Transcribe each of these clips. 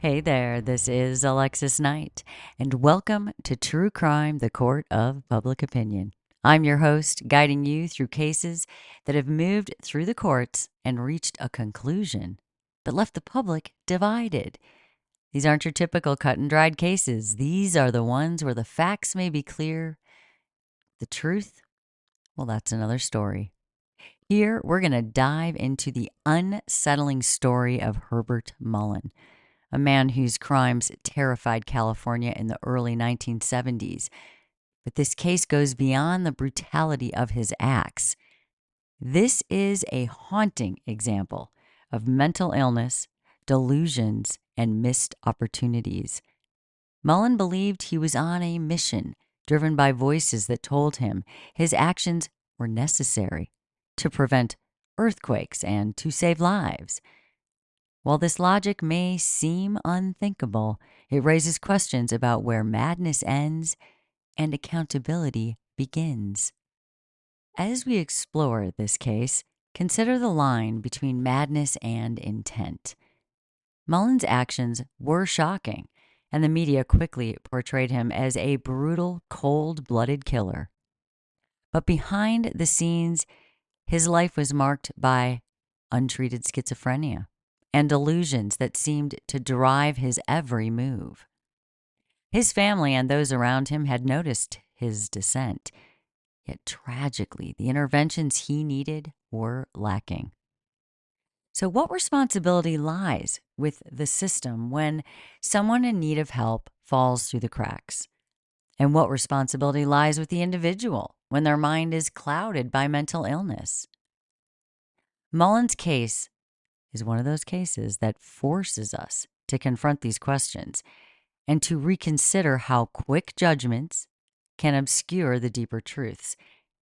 Hey there, this is Alexis Knight, and welcome to True Crime, the Court of Public Opinion. I'm your host, guiding you through cases that have moved through the courts and reached a conclusion, but left the public divided. These aren't your typical cut and dried cases. These are the ones where the facts may be clear. The truth? Well, that's another story. Here, we're going to dive into the unsettling story of Herbert Mullin, a man whose crimes terrified California in the early 1970s. But this case goes beyond the brutality of his acts. This is a haunting example of mental illness, delusions, and missed opportunities. Mullin believed he was on a mission, driven by voices that told him his actions were necessary to prevent earthquakes and to save lives. While this logic may seem unthinkable, it raises questions about where madness ends and accountability begins. As we explore this case, consider the line between madness and intent. Mullin's actions were shocking, and the media quickly portrayed him as a brutal, cold-blooded killer. But behind the scenes, his life was marked by untreated schizophrenia and delusions that seemed to drive his every move. His family and those around him had noticed his descent, yet tragically, the interventions he needed were lacking. So, what responsibility lies with the system when someone in need of help falls through the cracks? And what responsibility lies with the individual when their mind is clouded by mental illness? Mullin's case is one of those cases that forces us to confront these questions and to reconsider how quick judgments can obscure the deeper truths.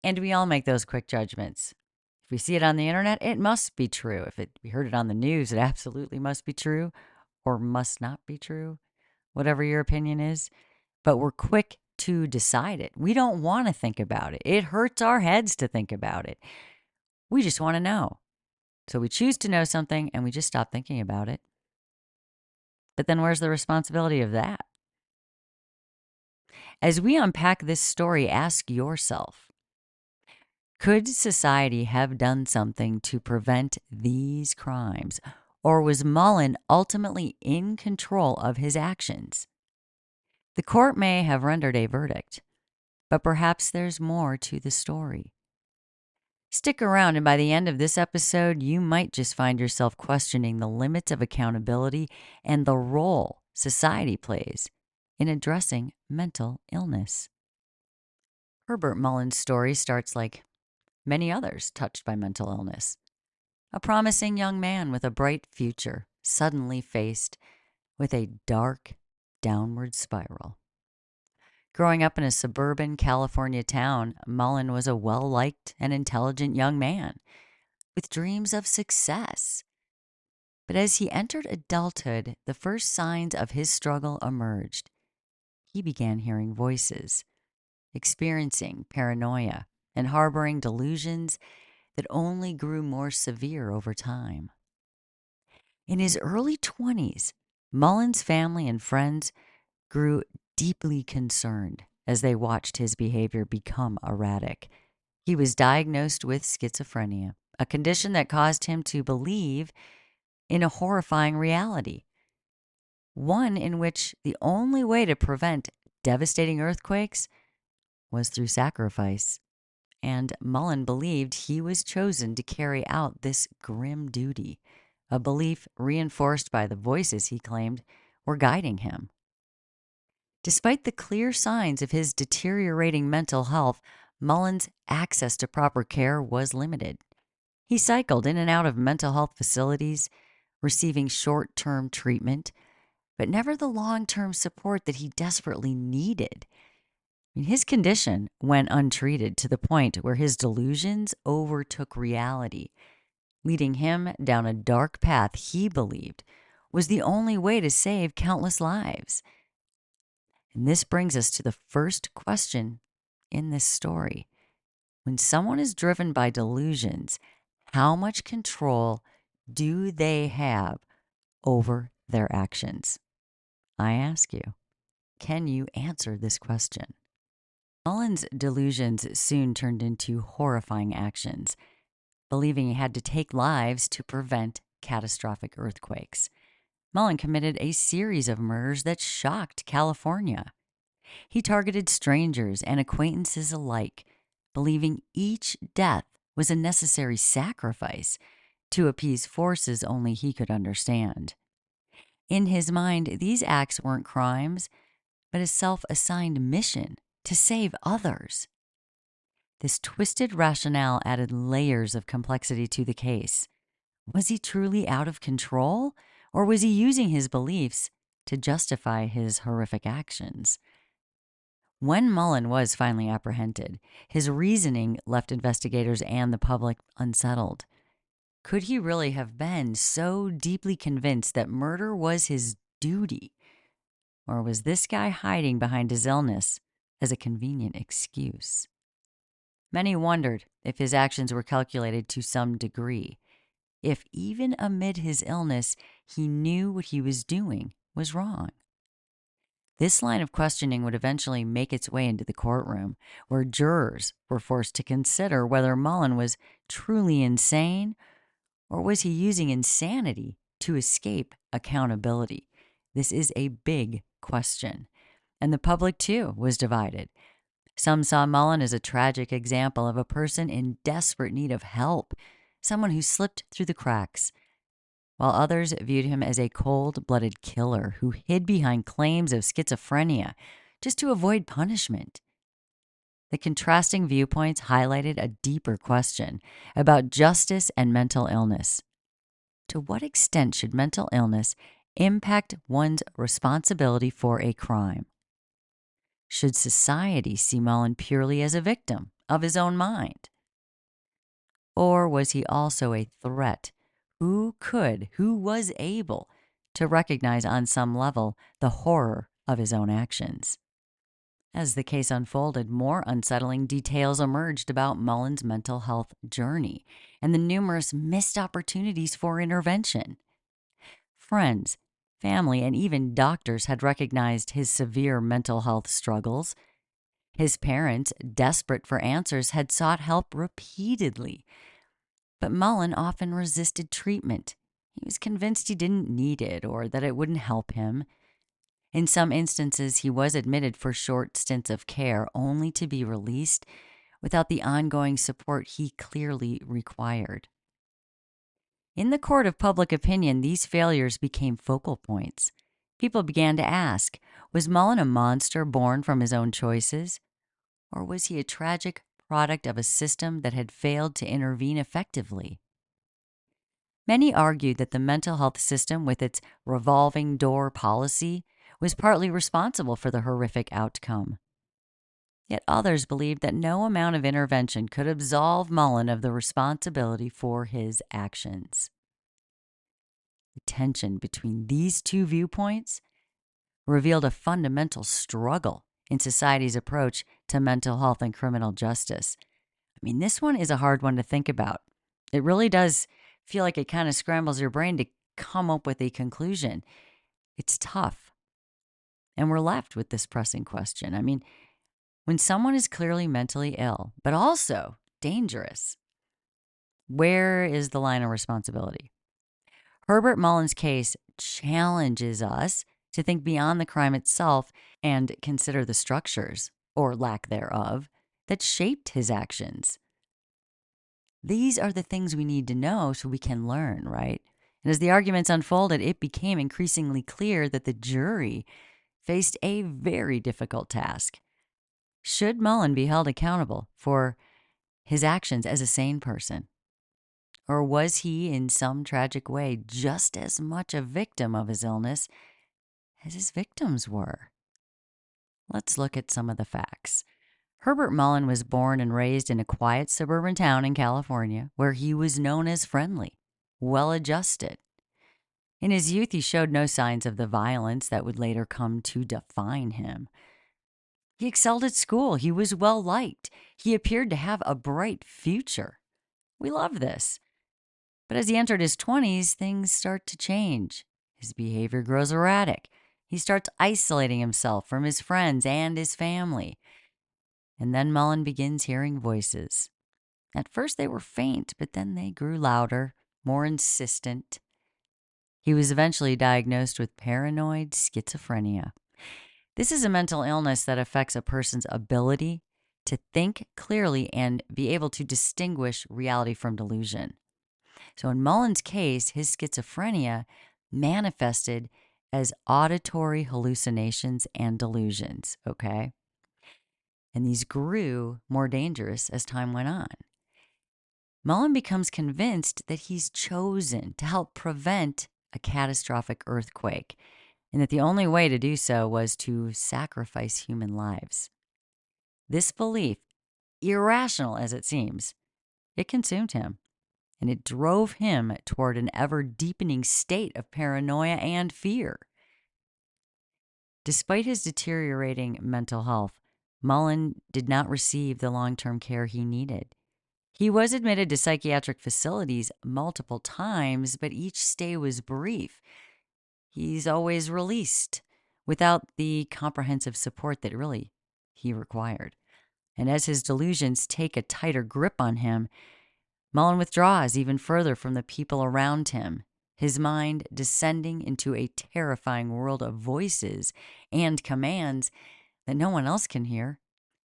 And we all make those quick judgments. If we see it on the internet, it must be true. If we heard it on the news, it absolutely must be true or must not be true, whatever your opinion is. But we're quick to decide it. We don't want to think about it. It hurts our heads to think about it. We just want to know. So we choose to know something and we just stop thinking about it. But then where's the responsibility of that? As we unpack this story, ask yourself, could society have done something to prevent these crimes? Or was Mullin ultimately in control of his actions? The court may have rendered a verdict, but perhaps there's more to the story. Stick around, and by the end of this episode, you might just find yourself questioning the limits of accountability and the role society plays in addressing mental illness. Herbert Mullin's story starts like many others touched by mental illness. A promising young man with a bright future, suddenly faced with a dark downward spiral. Growing up in a suburban California town, Mullin was a well-liked and intelligent young man with dreams of success. But as he entered adulthood, the first signs of his struggle emerged. He began hearing voices, experiencing paranoia, and harboring delusions that only grew more severe over time. In his early 20s, Mullin's family and friends grew deeply concerned as they watched his behavior become erratic. He was diagnosed with schizophrenia, a condition that caused him to believe in a horrifying reality, one in which the only way to prevent devastating earthquakes was through sacrifice. And Mullin believed he was chosen to carry out this grim duty, a belief reinforced by the voices he claimed were guiding him. Despite the clear signs of his deteriorating mental health, Mullin's access to proper care was limited. He cycled in and out of mental health facilities, receiving short-term treatment, but never the long-term support that he desperately needed. His condition went untreated to the point where his delusions overtook reality, leading him down a dark path he believed was the only way to save countless lives. And this brings us to the first question in this story. When someone is driven by delusions, how much control do they have over their actions? I ask you, can you answer this question? Mullin's delusions soon turned into horrifying actions, believing he had to take lives to prevent catastrophic earthquakes. Mullin committed a series of murders that shocked California. He targeted strangers and acquaintances alike, believing each death was a necessary sacrifice to appease forces only he could understand. In his mind, these acts weren't crimes, but a self-assigned mission to save others. This twisted rationale added layers of complexity to the case. Was he truly out of control, or was he using his beliefs to justify his horrific actions? When Mullin was finally apprehended, his reasoning left investigators and the public unsettled. Could he really have been so deeply convinced that murder was his duty? Or was this guy hiding behind his illness as a convenient excuse? Many wondered if his actions were calculated to some degree, if even amid his illness he knew what he was doing was wrong. This line of questioning would eventually make its way into the courtroom, where jurors were forced to consider whether Mullin was truly insane, or was he using insanity to escape accountability? This is a big question. And the public, too, was divided. Some saw Mullin as a tragic example of a person in desperate need of help, someone who slipped through the cracks, while others viewed him as a cold-blooded killer who hid behind claims of schizophrenia just to avoid punishment. The contrasting viewpoints highlighted a deeper question about justice and mental illness. To what extent should mental illness impact one's responsibility for a crime? Should society see Mullin purely as a victim of his own mind? Or was he also a threat who was able to recognize on some level the horror of his own actions? As the case unfolded, more unsettling details emerged about Mullin's mental health journey and the numerous missed opportunities for intervention. Friends, family, and even doctors had recognized his severe mental health struggles. His parents, desperate for answers, had sought help repeatedly. But Mullin often resisted treatment. He was convinced he didn't need it or that it wouldn't help him. In some instances, he was admitted for short stints of care only to be released without the ongoing support he clearly required. In the court of public opinion, these failures became focal points. People began to ask, was Mullin a monster born from his own choices? Or was he a tragic product of a system that had failed to intervene effectively? Many argued that the mental health system, with its revolving door policy, was partly responsible for the horrific outcome. Yet others believed that no amount of intervention could absolve Mullin of the responsibility for his actions. The tension between these two viewpoints revealed a fundamental struggle in society's approach to mental health and criminal justice. I mean, this one is a hard one to think about. It really does feel like it kind of scrambles your brain to come up with a conclusion. It's tough. And we're left with this pressing question. I mean, when someone is clearly mentally ill, but also dangerous, where is the line of responsibility? Herbert Mullin's case challenges us to think beyond the crime itself and consider the structures, or lack thereof, that shaped his actions. These are the things we need to know so we can learn, right? And as the arguments unfolded, it became increasingly clear that the jury faced a very difficult task. Should Mullin be held accountable for his actions as a sane person? Or was he, in some tragic way, just as much a victim of his illness as his victims were? Let's look at some of the facts. Herbert Mullin was born and raised in a quiet suburban town in California where he was known as friendly, well-adjusted. In his youth, he showed no signs of the violence that would later come to define him. He excelled at school. He was well-liked. He appeared to have a bright future. We love this. But as he entered his 20s, things start to change. His behavior grows erratic. He starts isolating himself from his friends and his family. And then Mullin begins hearing voices. At first they were faint, but then they grew louder, more insistent. He was eventually diagnosed with paranoid schizophrenia. This is a mental illness that affects a person's ability to think clearly and be able to distinguish reality from delusion. So in Mullin's case, his schizophrenia manifested as auditory hallucinations and delusions, okay? And these grew more dangerous as time went on. Mullin becomes convinced that he's chosen to help prevent a catastrophic earthquake, and that the only way to do so was to sacrifice human lives. This belief, irrational as it seems, it consumed him, and it drove him toward an ever-deepening state of paranoia and fear. Despite his deteriorating mental health, Mullin did not receive the long-term care he needed. He was admitted to psychiatric facilities multiple times, but each stay was brief. He's always released without the comprehensive support that really he required. And as his delusions take a tighter grip on him, Mullin withdraws even further from the people around him, his mind descending into a terrifying world of voices and commands that no one else can hear.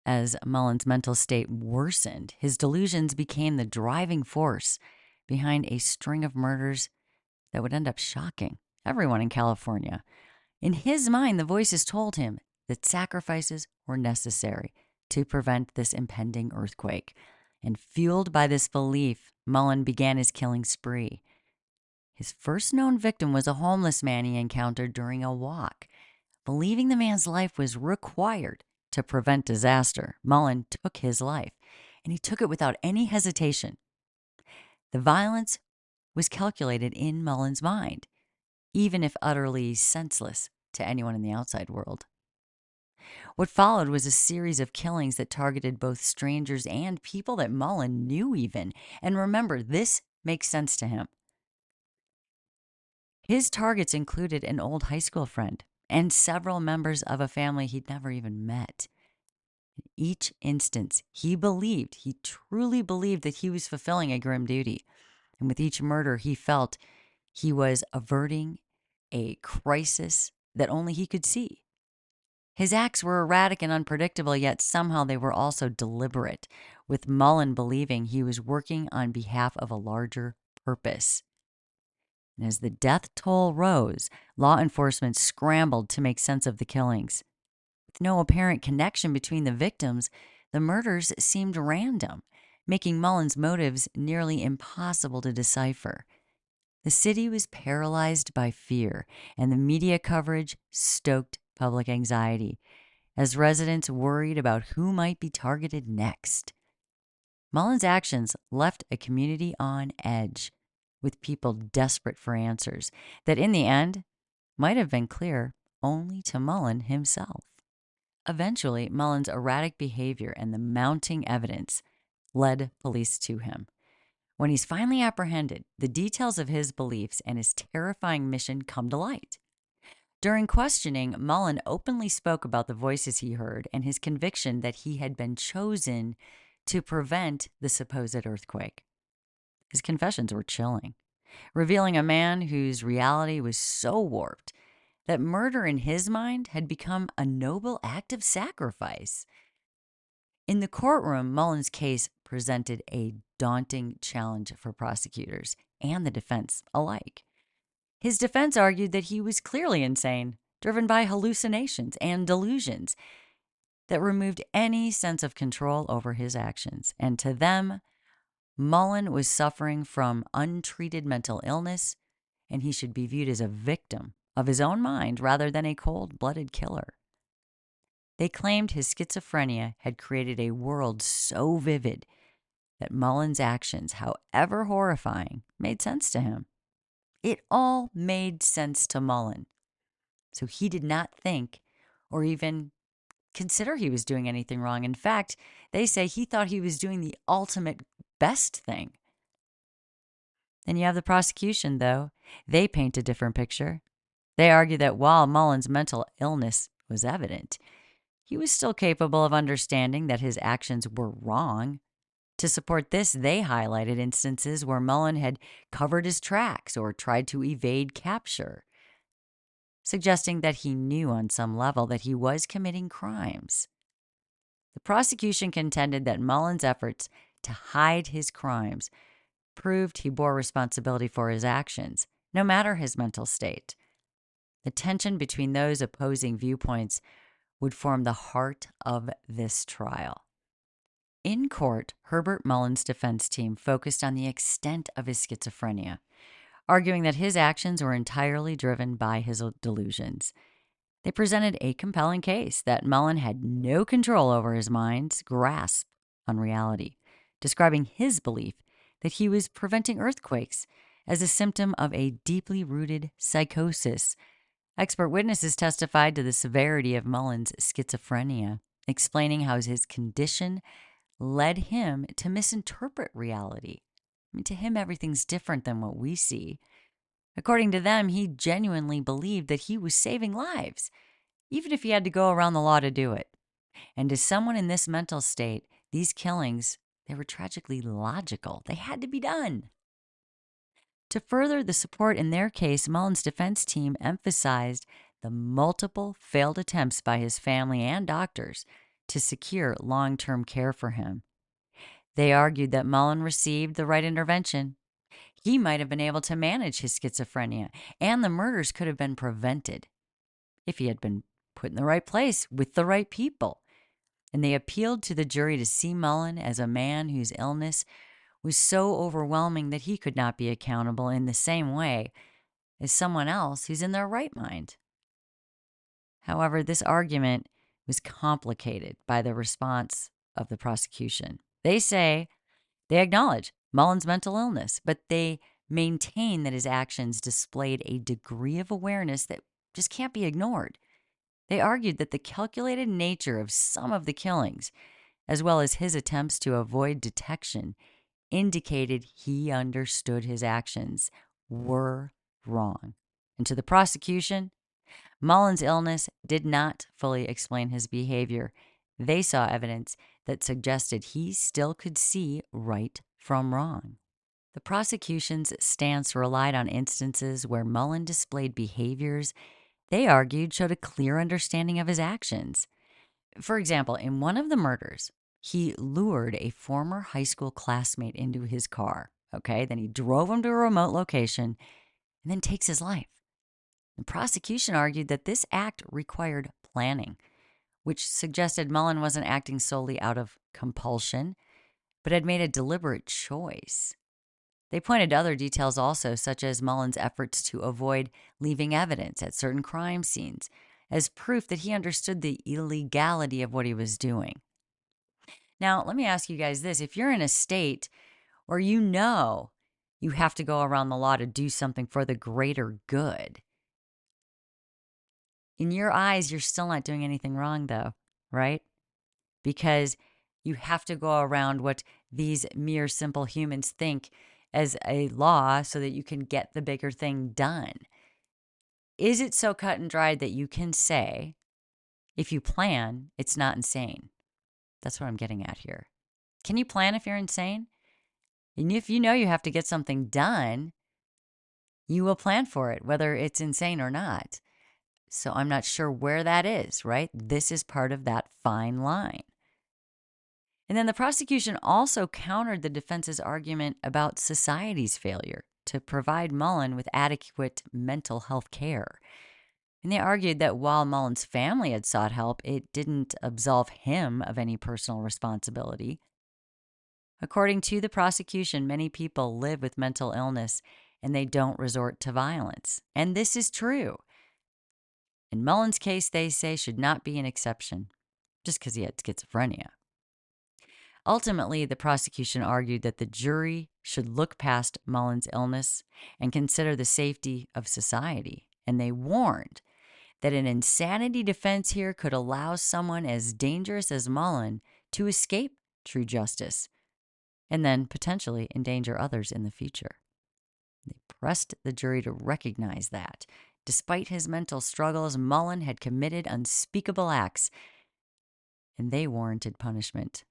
As Mullin's mental state worsened, his delusions became the driving force behind a string of murders that would end up shocking everyone in California. In his mind, the voices told him that sacrifices were necessary to prevent this impending earthquake. And fueled by this belief, Mullin began his killing spree. His first known victim was a homeless man he encountered during a walk. Believing the man's life was required to prevent disaster, Mullin took his life, and he took it without any hesitation. The violence was calculated in Mullin's mind, even if utterly senseless to anyone in the outside world. What followed was a series of killings that targeted both strangers and people that Mullin knew even. And remember, this makes sense to him. His targets included an old high school friend and several members of a family he'd never even met. In each instance, he truly believed that he was fulfilling a grim duty. And with each murder, he felt he was averting a crisis that only he could see. His acts were erratic and unpredictable, yet somehow they were also deliberate, with Mullin believing he was working on behalf of a larger purpose. And as the death toll rose, law enforcement scrambled to make sense of the killings. With no apparent connection between the victims, the murders seemed random, making Mullin's motives nearly impossible to decipher. The city was paralyzed by fear, and the media coverage stoked public anxiety as residents worried about who might be targeted next. Mullin's actions left a community on edge, with people desperate for answers that in the end might have been clear only to Mullin himself. Eventually, Mullin's erratic behavior and the mounting evidence led police to him. When he's finally apprehended, the details of his beliefs and his terrifying mission come to light. During questioning, Mullin openly spoke about the voices he heard and his conviction that he had been chosen to prevent the supposed earthquake. His confessions were chilling, revealing a man whose reality was so warped that murder in his mind had become a noble act of sacrifice. In the courtroom, Mullin's case presented a daunting challenge for prosecutors and the defense alike. His defense argued that he was clearly insane, driven by hallucinations and delusions that removed any sense of control over his actions. And to them, Mullin was suffering from untreated mental illness, and he should be viewed as a victim of his own mind rather than a cold-blooded killer. They claimed his schizophrenia had created a world so vivid that Mullin's actions, however horrifying, made sense to him. It all made sense to Mullin. So he did not think or even consider he was doing anything wrong. In fact, they say he thought he was doing the ultimate best thing. Then you have the prosecution, though. They paint a different picture. They argued that while Mullin's mental illness was evident, he was still capable of understanding that his actions were wrong. To support this, they highlighted instances where Mullin had covered his tracks or tried to evade capture, suggesting that he knew on some level that he was committing crimes. The prosecution contended that Mullin's efforts to hide his crimes proved he bore responsibility for his actions, no matter his mental state. The tension between those opposing viewpoints would form the heart of this trial. In court, Herbert Mullin's defense team focused on the extent of his schizophrenia, arguing that his actions were entirely driven by his delusions. They presented a compelling case that Mullin had no control over his mind's grasp on reality, describing his belief that he was preventing earthquakes as a symptom of a deeply rooted psychosis. Expert witnesses testified to the severity of Mullin's schizophrenia, explaining how his condition led him to misinterpret reality. To him, everything's different than what we see. According to them, he genuinely believed that he was saving lives, even if he had to go around the law to do it. And to someone in this mental state, these killings, they were tragically logical. They had to be done. To further the support in their case, Mullin's defense team emphasized the multiple failed attempts by his family and doctors to secure long-term care for him. They argued that Mullin received the right intervention. He might have been able to manage his schizophrenia, and the murders could have been prevented if he had been put in the right place with the right people. And they appealed to the jury to see Mullin as a man whose illness was so overwhelming that he could not be accountable in the same way as someone else who's in their right mind. However, this argument was complicated by the response of the prosecution. They acknowledge Mullin's mental illness, but they maintain that his actions displayed a degree of awareness that just can't be ignored. They argued that the calculated nature of some of the killings, as well as his attempts to avoid detection, indicated he understood his actions were wrong. And to the prosecution, Mullin's illness did not fully explain his behavior. They saw evidence that suggested he still could see right from wrong. The prosecution's stance relied on instances where Mullin displayed behaviors they argued showed a clear understanding of his actions. For example, in one of the murders, he lured a former high school classmate into his car. Then he drove him to a remote location and then takes his life. The prosecution argued that this act required planning, which suggested Mullin wasn't acting solely out of compulsion, but had made a deliberate choice. They pointed to other details also, such as Mullin's efforts to avoid leaving evidence at certain crime scenes, as proof that he understood the illegality of what he was doing. Now, let me ask you guys this. If you're in a state where you know you have to go around the law to do something for the greater good, in your eyes, you're still not doing anything wrong, though, right? Because you have to go around what these mere simple humans think as a law so that you can get the bigger thing done. Is it so cut and dried that you can say, if you plan, it's not insane? That's what I'm getting at here. Can you plan if you're insane? And if you know you have to get something done, you will plan for it, whether it's insane or not. So I'm not sure where that is, right? This is part of that fine line. And then the prosecution also countered the defense's argument about society's failure to provide Mullin with adequate mental health care. And they argued that while Mullin's family had sought help, it didn't absolve him of any personal responsibility. According to the prosecution, many people live with mental illness and they don't resort to violence. And this is true. In Mullin's case, they say, should not be an exception just because he had schizophrenia. Ultimately, the prosecution argued that the jury should look past Mullin's illness and consider the safety of society. And they warned that an insanity defense here could allow someone as dangerous as Mullin to escape true justice and then potentially endanger others in the future. They pressed the jury to recognize that Despite his mental struggles, Mullin had committed unspeakable acts, and they warranted punishment.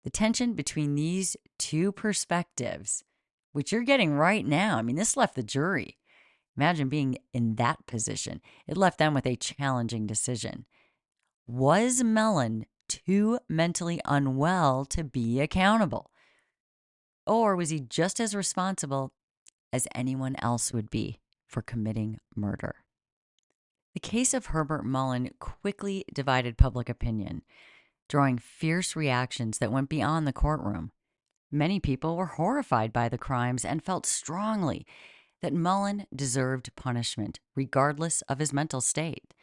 The tension between these two perspectives, which you're getting right now, I mean, this left the jury. Imagine being in that position. It left them with a challenging decision. Was Mullin too mentally unwell to be accountable? Or was he just as responsible as anyone else would be for committing murder? The case of Herbert Mullin quickly divided public opinion, drawing fierce reactions that went beyond the courtroom. Many people were horrified by the crimes and felt strongly that Mullin deserved punishment, regardless of his mental state.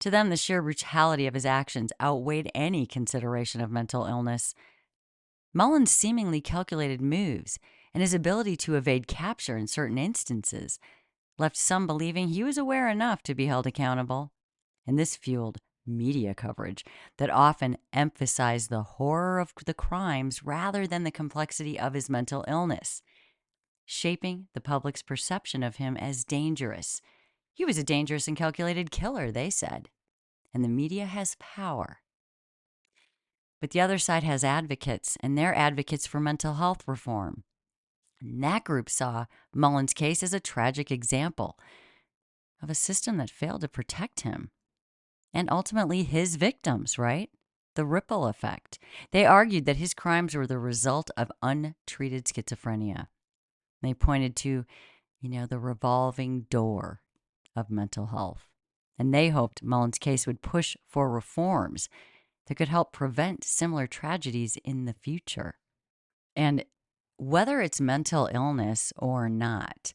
To them, the sheer brutality of his actions outweighed any consideration of mental illness. Mullin's seemingly calculated moves and his ability to evade capture in certain instances left some believing he was aware enough to be held accountable. And this fueled media coverage that often emphasized the horror of the crimes rather than the complexity of his mental illness, shaping the public's perception of him as dangerous. He was a dangerous and calculated killer, they said. And the media has power. But the other side has advocates, and they're advocates for mental health reform. And that group saw Mullin's case as a tragic example of a system that failed to protect him and ultimately his victims, right? The ripple effect. They argued that his crimes were the result of untreated schizophrenia. They pointed to, the revolving door of mental health. And they hoped Mullin's case would push for reforms that could help prevent similar tragedies in the future. And whether it's mental illness or not,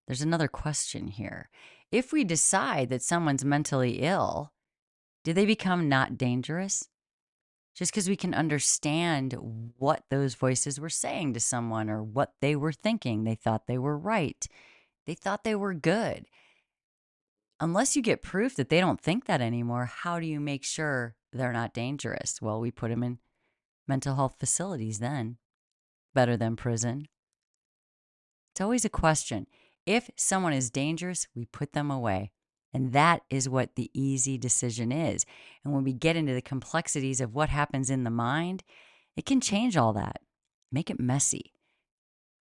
there's another question here. If we decide that someone's mentally ill, do they become not dangerous? Just because we can understand what those voices were saying to someone or what they were thinking. They thought they were right. They thought they were good. Unless you get proof that they don't think that anymore, how do you make sure they're not dangerous? Well, we put them in mental health facilities then. Better than prison. It's always a question. If someone is dangerous, we put them away. And that is what the easy decision is. And when we get into the complexities of what happens in the mind, it can change all that, make it messy.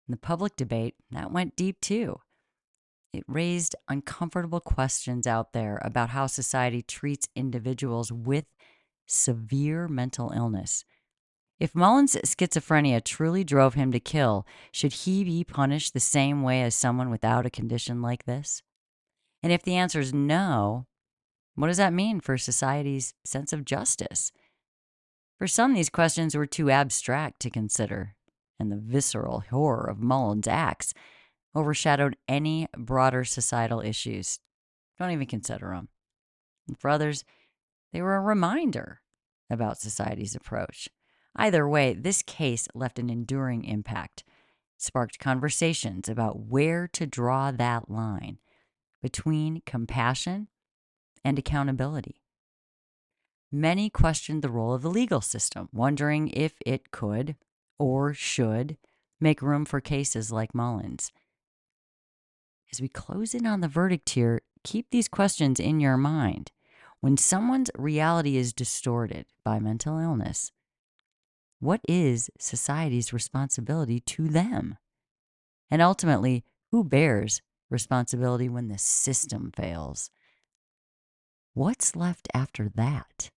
And the public debate, that went deep too. It raised uncomfortable questions out there about how society treats individuals with severe mental illness. If Mullin's schizophrenia truly drove him to kill, should he be punished the same way as someone without a condition like this? And if the answer is no, what does that mean for society's sense of justice? For some, these questions were too abstract to consider, and the visceral horror of Mullin's acts overshadowed any broader societal issues. Don't even consider them. And for others, they were a reminder about society's approach. Either way, this case left an enduring impact, sparked conversations about where to draw that line between compassion and accountability. Many questioned the role of the legal system, wondering if it could or should make room for cases like Mullin's. As we close in on the verdict here, keep these questions in your mind. When someone's reality is distorted by mental illness, what is society's responsibility to them? And ultimately, who bears responsibility when the system fails? What's left after that?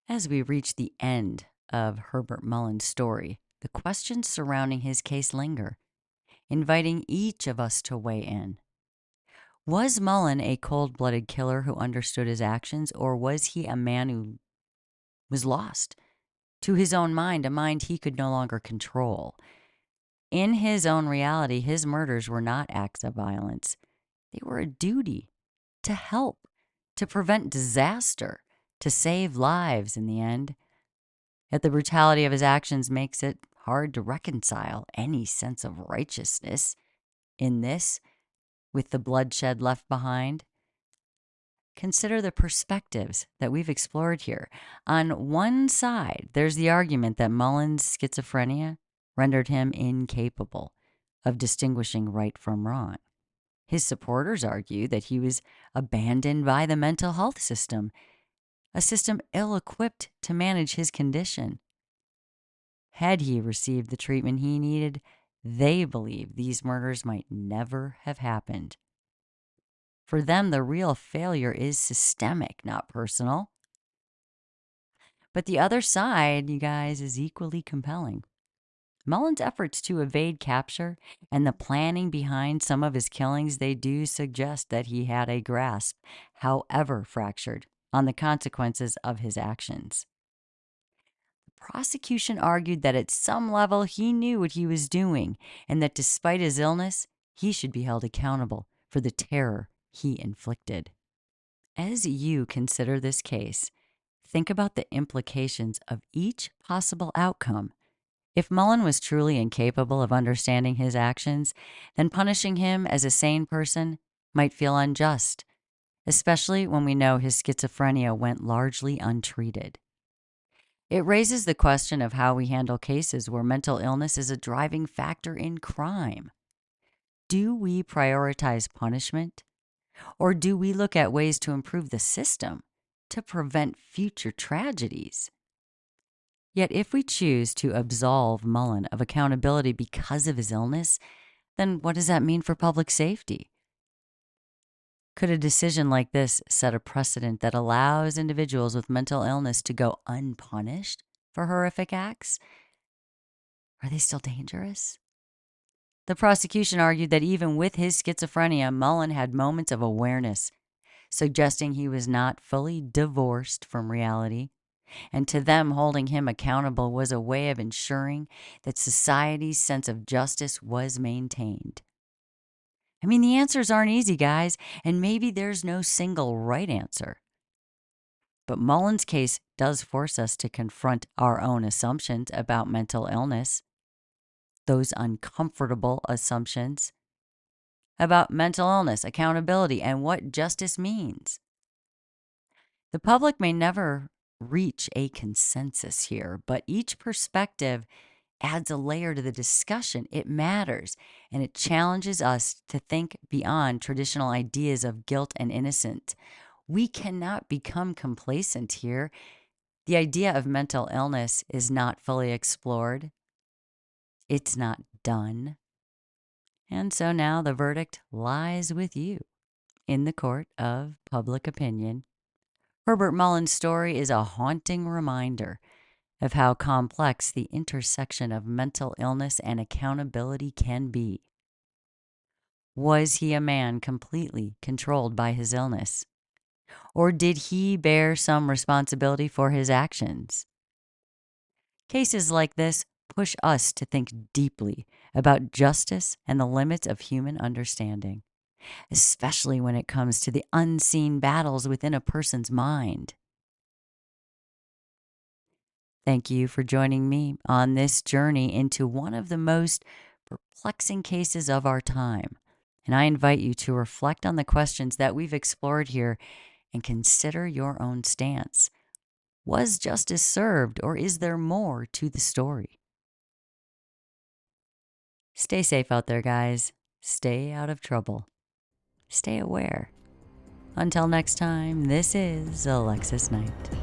As we reach the end of Herbert Mullin's story, the questions surrounding his case linger, inviting each of us to weigh in. Was Mullin a cold-blooded killer who understood his actions, or was he a man who was lost to his own mind, a mind he could no longer control? In his own reality, his murders were not acts of violence. They were a duty to help, to prevent disaster, to save lives in the end. Yet the brutality of his actions makes it hard to reconcile any sense of righteousness in this with the bloodshed left behind. Consider the perspectives that we've explored here. On one side, there's the argument that Mullin's schizophrenia rendered him incapable of distinguishing right from wrong. His supporters argue that he was abandoned by the mental health system, a system ill-equipped to manage his condition. Had he received the treatment he needed, they believe these murders might never have happened. For them, the real failure is systemic, not personal. But the other side, you guys, is equally compelling. Mullin's efforts to evade capture and the planning behind some of his killings, they do suggest that he had a grasp, however fractured, on the consequences of his actions. The prosecution argued that at some level he knew what he was doing and that despite his illness, he should be held accountable for the terror he inflicted. As you consider this case, think about the implications of each possible outcome. If Mullin was truly incapable of understanding his actions, then punishing him as a sane person might feel unjust, especially when we know his schizophrenia went largely untreated. It raises the question of how we handle cases where mental illness is a driving factor in crime. Do we prioritize punishment, or do we look at ways to improve the system to prevent future tragedies? Yet if we choose to absolve Mullin of accountability because of his illness, then what does that mean for public safety? Could a decision like this set a precedent that allows individuals with mental illness to go unpunished for horrific acts? Are they still dangerous? The prosecution argued that even with his schizophrenia, Mullin had moments of awareness, suggesting he was not fully divorced from reality. And to them, holding him accountable was a way of ensuring that society's sense of justice was maintained. I mean, the answers aren't easy, guys, and maybe there's no single right answer. But Mullin's case does force us to confront our own assumptions about mental illness, those uncomfortable assumptions about mental illness, accountability, and what justice means. The public may never reach a consensus here, but each perspective adds a layer to the discussion. It matters, and it challenges us to think beyond traditional ideas of guilt and innocence. We cannot become complacent here. The idea of mental illness is not fully explored. It's not done. And so now the verdict lies with you in the court of public opinion. Herbert Mullin's story is a haunting reminder of how complex the intersection of mental illness and accountability can be. Was he a man completely controlled by his illness? Or did he bear some responsibility for his actions? Cases like this push us to think deeply about justice and the limits of human understanding, especially when it comes to the unseen battles within a person's mind. Thank you for joining me on this journey into one of the most perplexing cases of our time. And I invite you to reflect on the questions that we've explored here and consider your own stance. Was justice served, or is there more to the story? Stay safe out there, guys. Stay out of trouble. Stay aware. Until next time, this is Alexis Knight.